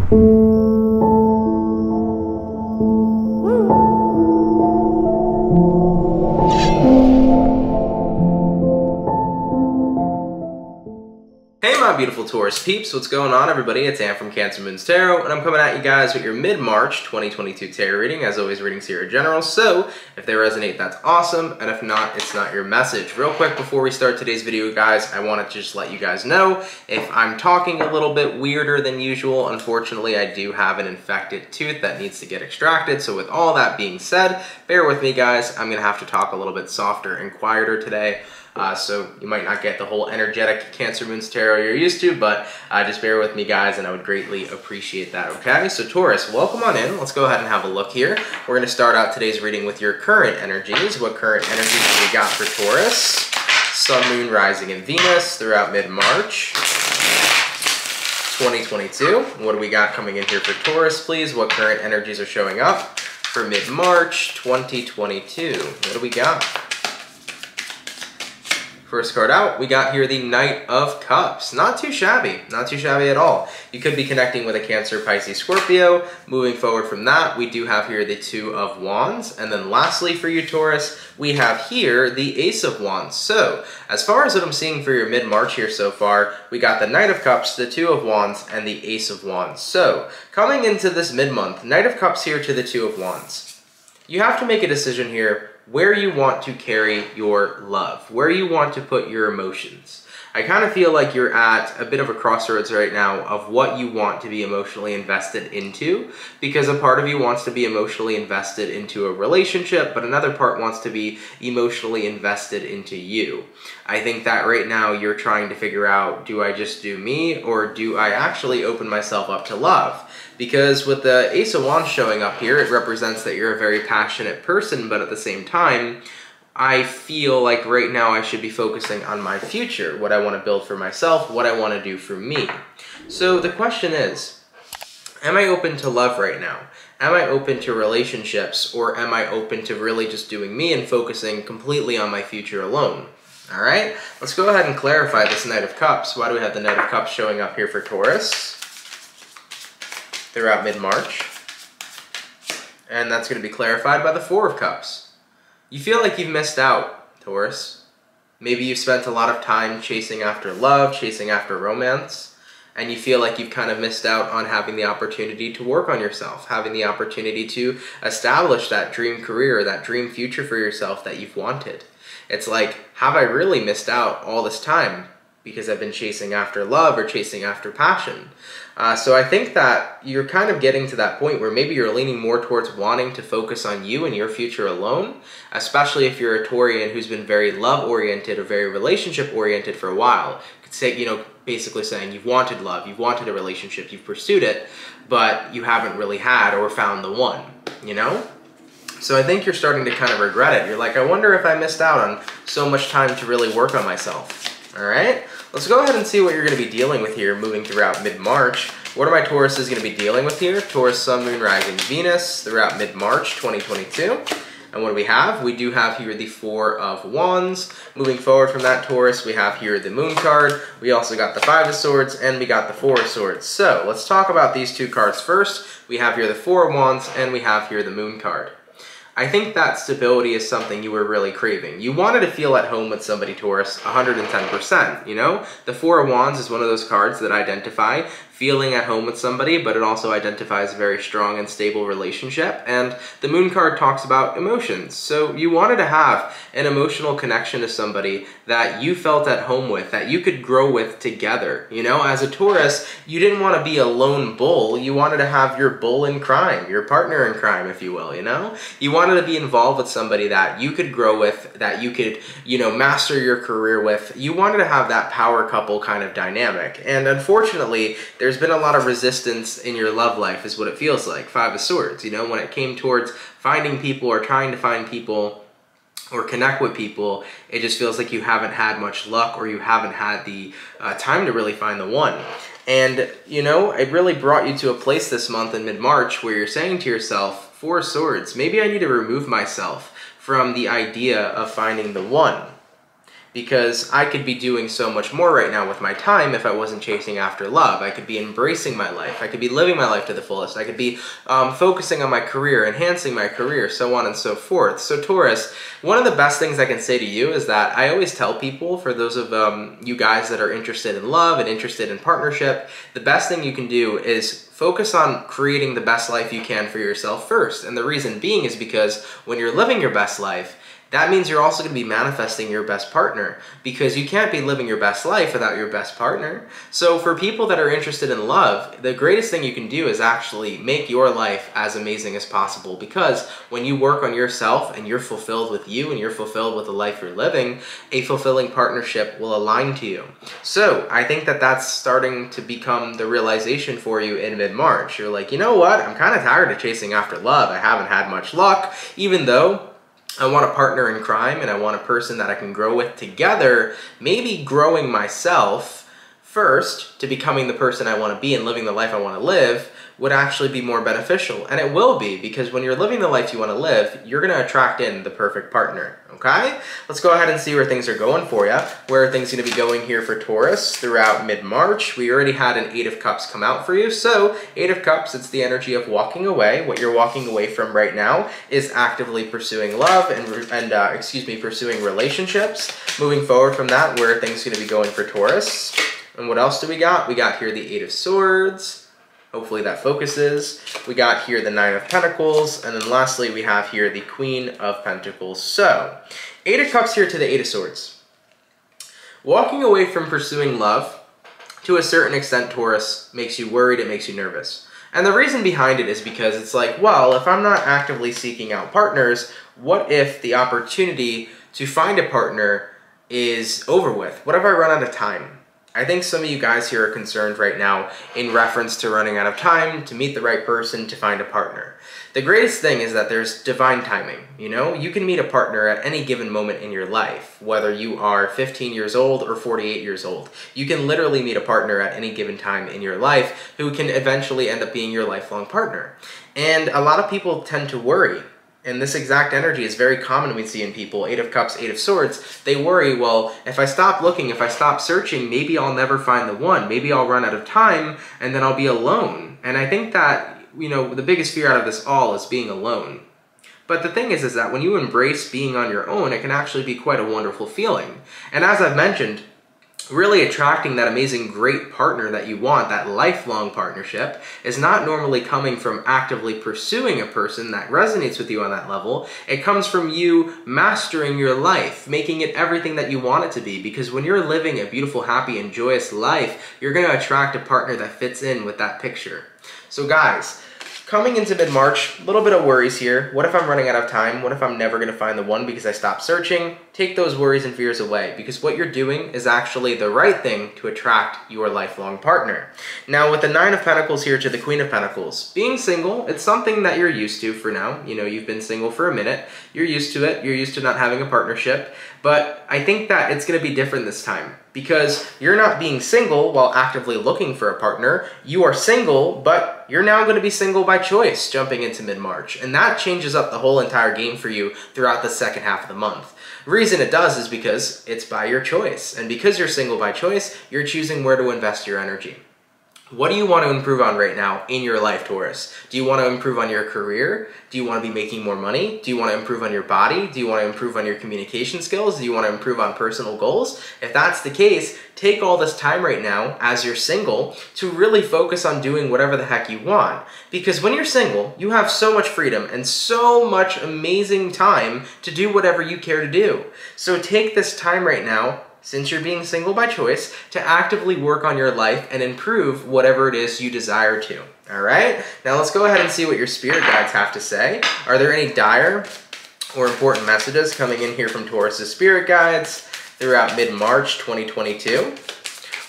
Hey my beautiful Taurus peeps, what's going on everybody? It's Ann from CancerMoonsTarot, and I'm coming at you guys with your mid-March 2022 tarot reading. As always, readings here are general, so if they resonate, that's awesome, and if not, it's not your message. Real quick before we start today's video, guys, I want to just let you guys know, if I'm talking a little bit weirder than usual, unfortunately, I do have an infected tooth that needs to get extracted, so with all that being said, bear with me, guys. I'm going to have to talk a little bit softer and quieter today. So you might not get the whole energetic CancerMoonsTarot you're used to, but just bear with me, guys, and I would greatly appreciate that, okay? So Taurus, welcome on in. Let's go ahead and have a look here. We're going to start out today's reading with your current energies. What current energies do we got for Taurus? Sun, Moon, Rising, and Venus throughout mid-March 2022. What do we got coming in here for Taurus, please? What current energies are showing up for mid-March 2022? What do we got? First card out, we got here the Knight of Cups. Not too shabby at all. You could be connecting with a Cancer, Pisces, Scorpio. Moving forward from that, we do have here the Two of Wands. And then lastly for you, Taurus, we have here the Ace of Wands. So, as far as what I'm seeing for your mid-March here so far, we got the Knight of Cups, the Two of Wands, and the Ace of Wands. So, coming into this mid-month, Knight of Cups here to the Two of Wands. You have to make a decision here where you want to carry your love, where you want to put your emotions. I kind of feel like you're at a bit of a crossroads right now of what you want to be emotionally invested into, because a part of you wants to be emotionally invested into a relationship, but another part wants to be emotionally invested into you. I think that right now you're trying to figure out, do I just do me, or do I actually open myself up to love? Because with the Ace of Wands showing up here, it represents that you're a very passionate person, but at the same time, I feel like right now I should be focusing on my future, what I want to build for myself, what I want to do for me. So the question is, am I open to love right now? Am I open to relationships, or am I open to really just doing me and focusing completely on my future alone? All right, let's go ahead and clarify this Knight of Cups. Why do we have the Knight of Cups showing up here for Taurus throughout mid-March? And that's going to be clarified by the Four of Cups. You feel like you've missed out, Taurus. Maybe you've spent a lot of time chasing after love, chasing after romance, and you feel like you've kind of missed out on having the opportunity to work on yourself, having the opportunity to establish that dream career, that dream future for yourself that you've wanted. It's like, have I really missed out all this time because I've been chasing after love or chasing after passion? So I think that you're kind of getting to that point where maybe you're leaning more towards wanting to focus on you and your future alone, especially if you're a Taurian who's been very love-oriented or very relationship-oriented for a while. You could say, you know, basically saying you've wanted love, you've wanted a relationship, you've pursued it, but you haven't really had or found the one, you know? So I think you're starting to kind of regret it. You're like, I wonder if I missed out on so much time to really work on myself. All right? Let's go ahead and see what you're going to be dealing with here moving throughout mid-March. What are my Tauruses going to be dealing with here? Taurus, Sun, Moon, Rising, Venus throughout mid-March 2022. And what do we have? We do have here the Four of Wands. Moving forward from that, Taurus, we have here the Moon card. We also got the Five of Swords, and we got the Four of Swords. So let's talk about these two cards first. We have here the Four of Wands, and we have here the Moon card. I think that stability is something you were really craving. You wanted to feel at home with somebody, Taurus, 110%, you know? The Four of Wands is one of those cards that identify feeling at home with somebody, but it also identifies a very strong and stable relationship. And the Moon card talks about emotions. So you wanted to have an emotional connection to somebody that you felt at home with, that you could grow with together. You know, as a Taurus, you didn't want to be a lone bull. You wanted to have your bull in crime, your partner in crime, if you will, you know? You wanted to be involved with somebody that you could grow with, that you could, you know, master your career with. You wanted to have that power couple kind of dynamic. And unfortunately, there's been a lot of resistance in your love life is what it feels like. Five of Swords, you know, when it came towards finding people or trying to find people or connect with people, it just feels like you haven't had much luck or you haven't had the time to really find the one. And, you know, it really brought you to a place this month in mid-March where you're saying to yourself, Four of Swords, maybe I need to remove myself from the idea of finding the one. because I could be doing so much more right now with my time if I wasn't chasing after love. I could be embracing my life. I could be living my life to the fullest. I could be focusing on my career, enhancing my career, so on and so forth. So Taurus, one of the best things I can say to you is that I always tell people, for those of you guys that are interested in love and interested in partnership, the best thing you can do is focus on creating the best life you can for yourself first. And the reason being is because when you're living your best life, that means you're also going to be manifesting your best partner, because you can't be living your best life without your best partner. So for people that are interested in love, the greatest thing you can do is actually make your life as amazing as possible, because when you work on yourself and you're fulfilled with you and you're fulfilled with the life you're living, a fulfilling partnership will align to you. So I think that that's starting to become the realization for you in mid-March. You're like, you know what? I'm kind of tired of chasing after love. I haven't had much luck, even though I want a partner in crime and I want a person that I can grow with together. Maybe growing myself first to becoming the person I want to be and living the life I want to live would actually be more beneficial. And it will be, because when you're living the life you want to live, you're going to attract in the perfect partner. Okay? Let's go ahead and see where things are going for you. Where are things going to be going here for Taurus throughout mid-March? We already had an 8 of Cups come out for you. So 8 of Cups, it's the energy of walking away. What you're walking away from right now is actively pursuing love and pursuing relationships. Moving forward from that, where are things going to be going for Taurus? And what else do we got? We got here the 8 of Swords. Hopefully that focuses. We got here the 9 of Pentacles, and then lastly we have here the Queen of Pentacles. So, 8 of Cups here to the 8 of Swords. Walking away from pursuing love, to a certain extent, Taurus, makes you worried, it makes you nervous. And the reason behind it is because it's like, well, if I'm not actively seeking out partners, what if the opportunity to find a partner is over with? What if I run out of time? I think some of you guys here are concerned right now in reference to running out of time to meet the right person to find a partner. The greatest thing is that there's divine timing. You know, you can meet a partner at any given moment in your life, whether you are 15 years old or 48 years old. You can literally meet a partner at any given time in your life who can eventually end up being your lifelong partner. And a lot of people tend to worry. And this exact energy is very common we see in people. 8 of Cups, 8 of Swords. They worry, well, if I stop looking, if I stop searching, maybe I'll never find the one. Maybe I'll run out of time and then I'll be alone. And I think that, you know, the biggest fear out of this all is being alone. But the thing is that when you embrace being on your own, it can actually be quite a wonderful feeling. And as I've mentioned, really attracting that amazing, great partner that you want, that lifelong partnership, is not normally coming from actively pursuing a person that resonates with you on that level. It comes from you mastering your life, making it everything that you want it to be. Because when you're living a beautiful, happy, and joyous life, you're going to attract a partner that fits in with that picture. So guys, coming into mid-March, a little bit of worries here. What if I'm running out of time? What if I'm never going to find the one because I stopped searching? Take those worries and fears away, because what you're doing is actually the right thing to attract your lifelong partner. Now, with the 9 of Pentacles here to the Queen of Pentacles, being single, it's something that you're used to for now. You know, you've been single for a minute. You're used to it. You're used to not having a partnership. But I think that it's going to be different this time, because you're not being single while actively looking for a partner. You are single, but you're now going to be single by choice jumping into mid-March. And that changes up the whole entire game for you throughout the second half of the month. The reason it does is because it's by your choice. And because you're single by choice, you're choosing where to invest your energy. What do you want to improve on right now in your life, Taurus? Do you want to improve on your career? Do you want to be making more money? Do you want to improve on your body? Do you want to improve on your communication skills? Do you want to improve on personal goals? If that's the case, take all this time right now as you're single to really focus on doing whatever the heck you want. Because when you're single, you have so much freedom and so much amazing time to do whatever you care to do. So take this time right now, since you're being single by choice, to actively work on your life and improve whatever it is you desire to. All right? Now let's go ahead and see what your spirit guides have to say. Are there any dire or important messages coming in here from Taurus's spirit guides throughout mid-March 2022?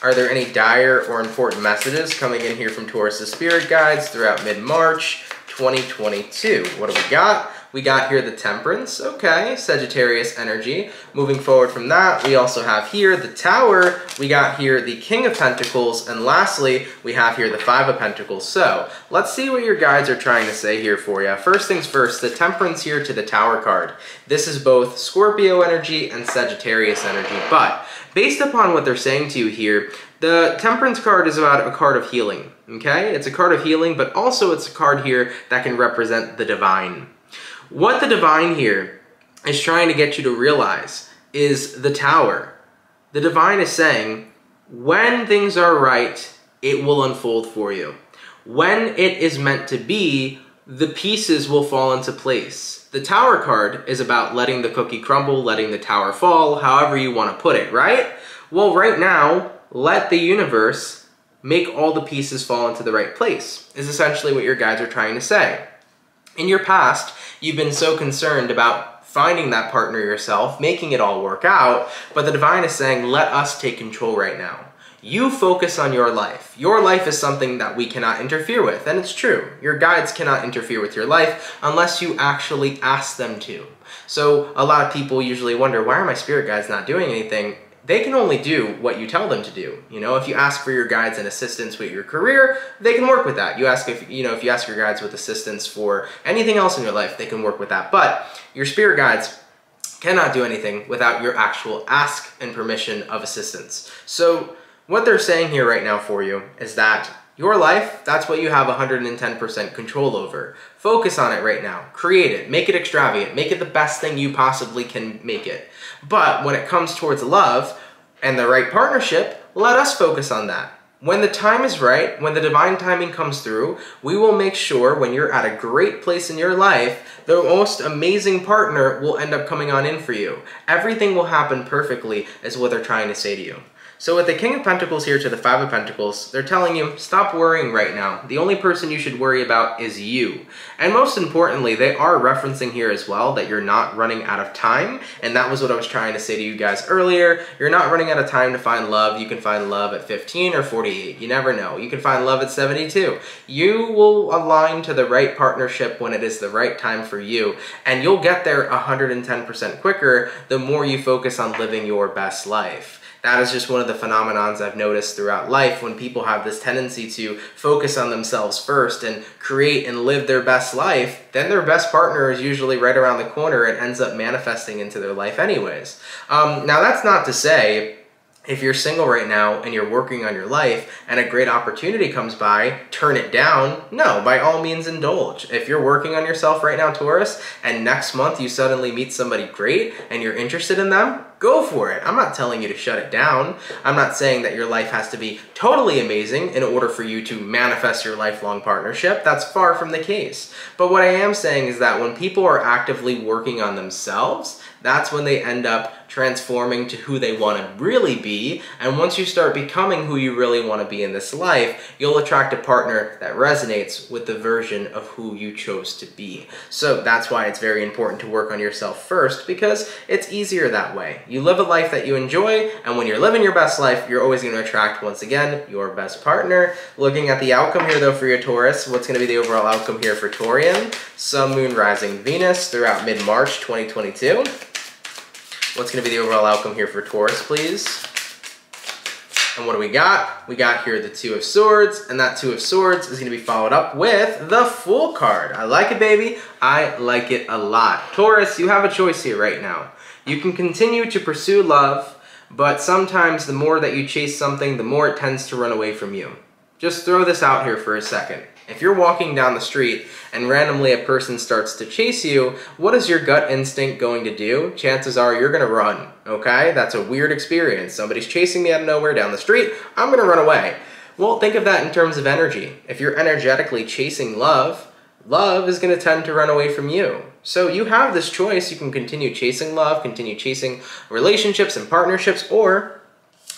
Are there any dire or important messages coming in here from Taurus's spirit guides throughout mid-March 2022? What do we got? we got here the Temperance, okay, Sagittarius energy. Moving forward from that, we also have here the Tower, we got here the King of Pentacles, and lastly, we have here the Five of Pentacles. So, let's see what your guides are trying to say here for you. First things first, the Temperance here to the Tower card. This is both Scorpio energy and Sagittarius energy, but based upon what they're saying to you here, the Temperance card is about a card of healing, okay? It's a card of healing, but also it's a card here that can represent the divine. What the divine here is trying to get you to realize is the Tower. The divine is saying, when things are right, it will unfold for you. When it is meant to be, the pieces will fall into place. The Tower card is about letting the cookie crumble, letting the tower fall, however you want to put it, right? Well, right now, let the universe make all the pieces fall into the right place, is essentially what your guides are trying to say. In your past, you've been so concerned about finding that partner yourself, making it all work out, but the divine is saying, let us take control right now. You focus on your life. Your life is something that we cannot interfere with, and it's true. Your guides cannot interfere with your life unless you actually ask them to. So a lot of people usually wonder, why are my spirit guides not doing anything? They can only do what you tell them to do. You know, if you ask for your guides and assistance with your career, they can work with that. If you ask your guides with assistance for anything else in your life, they can work with that. But your spirit guides cannot do anything without your actual ask and permission of assistance. So what they're saying here right now for you is that your life, that's what you have 110% control over. Focus on it right now. Create it. Make it extravagant. Make it the best thing you possibly can make it. But when it comes towards love and the right partnership, let us focus on that. When the time is right, when the divine timing comes through, we will make sure when you're at a great place in your life, the most amazing partner will end up coming on in for you. Everything will happen perfectly, is what they're trying to say to you. So with the King of Pentacles here to the Five of Pentacles, they're telling you, stop worrying right now. The only person you should worry about is you. And most importantly, they are referencing here as well that you're not running out of time. And that was what I was trying to say to you guys earlier. You're not running out of time to find love. You can find love at 15 or 48. You never know. You can find love at 72. You will align to the right partnership when it is the right time for you. And you'll get there 110% quicker the more you focus on living your best life. That is just one of the phenomenons I've noticed throughout life when people have this tendency to focus on themselves first and create and live their best life, then their best partner is usually right around the corner and ends up manifesting into their life anyways. Now that's not to say if you're single right now and you're working on your life and a great opportunity comes by, turn it down. No, by all means indulge. If you're working on yourself right now, Taurus, and next month you suddenly meet somebody great and you're interested in them, go for it. I'm not telling you to shut it down. I'm not saying that your life has to be totally amazing in order for you to manifest your lifelong partnership. That's far from the case. But what I am saying is that when people are actively working on themselves, that's when they end up transforming to who they want to really be. And once you start becoming who you really want to be in this life, you'll attract a partner that resonates with the version of who you chose to be. So that's why it's very important to work on yourself first, because it's easier that way. You live a life that you enjoy, and when you're living your best life, you're always going to attract, once again, your best partner. Looking at the outcome here, though, for your Taurus, what's going to be the overall outcome here for Taurian? Sun, Moon, Rising, Venus throughout mid-March 2022. What's going to be the overall outcome here for Taurus, please? And what do we got? We got here the Two of Swords, and that Two of Swords is going to be followed up with the Fool card. I like it, baby. I like it a lot. Taurus, you have a choice here right now. You can continue to pursue love, but sometimes the more that you chase something, the more it tends to run away from you. Just throw this out here for a second. If you're walking down the street and randomly a person starts to chase you, what is your gut instinct going to do? Chances are you're going to run, okay? That's a weird experience. Somebody's chasing me out of nowhere down the street, I'm going to run away. Well, think of that in terms of energy. If you're energetically chasing love, love is going to tend to run away from you. So you have this choice. You can continue chasing love, continue chasing relationships and partnerships, or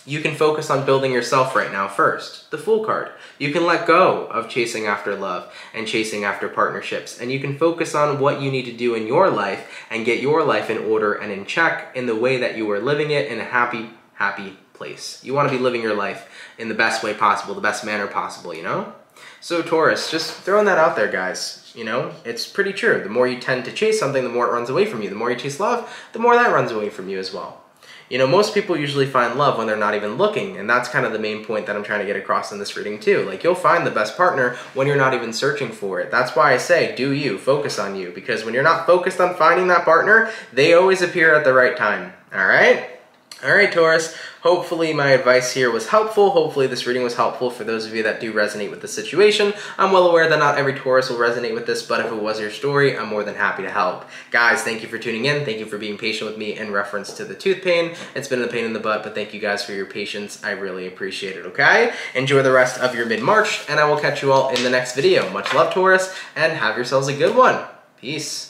you can focus on building yourself right now first. The Fool card. You can let go of chasing after love and chasing after partnerships, and you can focus on what you need to do in your life and get your life in order and in check in the way that you are living it in a happy, happy place. You want to be living your life in the best way possible, the best manner possible, you know? So Taurus, just throwing that out there, guys. You know, it's pretty true. The more you tend to chase something, the more it runs away from you. The more you chase love, the more that runs away from you as well. You know, most people usually find love when they're not even looking, and that's kind of the main point that I'm trying to get across in this reading too. Like, you'll find the best partner when you're not even searching for it. That's why I say, do you, focus on you, because when you're not focused on finding that partner, they always appear at the right time, all right? All right, Taurus, hopefully my advice here was helpful. Hopefully this reading was helpful for those of you that do resonate with the situation. I'm well aware that not every Taurus will resonate with this, but if it was your story, I'm more than happy to help. Guys, thank you for tuning in. Thank you for being patient with me in reference to the tooth pain. It's been a pain in the butt, but thank you guys for your patience. I really appreciate it, okay? Enjoy the rest of your mid-March, and I will catch you all in the next video. Much love, Taurus, and have yourselves a good one. Peace.